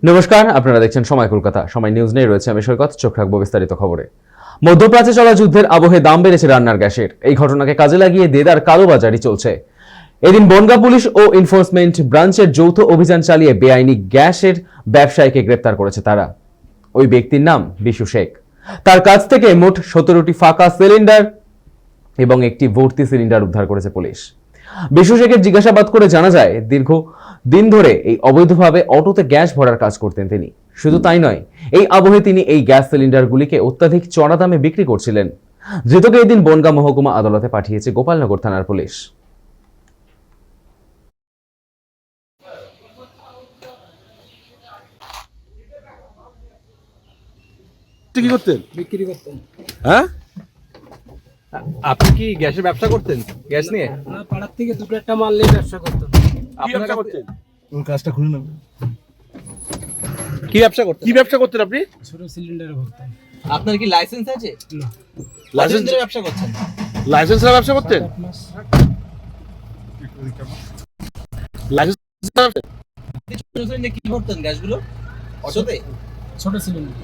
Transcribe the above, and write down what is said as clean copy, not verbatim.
নমস্কার, আপনারা দেখছেন সময় কলকাতা। সময় নিউজ নিয়ে রয়েছে আমি সৈকত। চোখ রাখবো বিস্তারিত খবরে। মধ্যপ্রাচ্যে চলা যুদ্ধের আবহে দাম বেড়েছে রান্নার গ্যাসের। এই ঘটনাকে কাজে লাগিয়ে দেদার কালোবাজারি চলছে। এদিন বনগাঁ পুলিশ ও এনফোর্সমেন্ট ব্রাঞ্চের যৌথ অভিযান চালিয়ে বেআইনি গ্যাসের ব্যবসায়ীকে গ্রেপ্তার করেছে তারা। ওই ব্যক্তির নাম বিশু শেখ। তার কাছ থেকে মোট 17টি ফাঁকা সিলিন্ডার এবং একটি ভর্তি সিলিন্ডার উদ্ধার করেছে পুলিশ। বিশু শেখের জিজ্ঞাসাবাদ করে জানা যায়, দীর্ঘ দিন ধরে এই অবৈধভাবে অটোতে গ্যাস ভরার কাজ করতেন তিনি। শুধু তাই নয়, এই আবহে তিনি এই গ্যাস সিলিন্ডারগুলিকে অত্যাধিক চড়া দামে বিক্রি করছিলেন। ধৃতকে এদিন বনগাঁ মহকুমা আদালতে পাঠিয়েছে গোপালনগর থানার পুলিশ। কি করতেন? বিক্রি করতেন। হ্যাঁ, আপনি কি গ্যাসের ব্যবসা করতেন? গ্যাস নিয়ে না, পাড়ার থেকে দুটো একটা মাল নিয়ে ব্যবসা করতাম। কি ব্যবসা করতেন? ওর কাজটা খুলে নেবে। কি ব্যবসা করতেন? কি ব্যবসা করতেন আপনি? ছোট সিলিন্ডারে ভরতাম। আপনার কি লাইসেন্স আছে? না, লাইসেন্স কতদিন ধরে ব্যবসা করছেন? লাইসেন্সের ব্যবসা করতেন? 8 মাস। লাইসেন্স ছোট সিলিন্ডারে কি ভরতেন গ্যাসগুলো? অটোতে? ছোট সিলিন্ডার।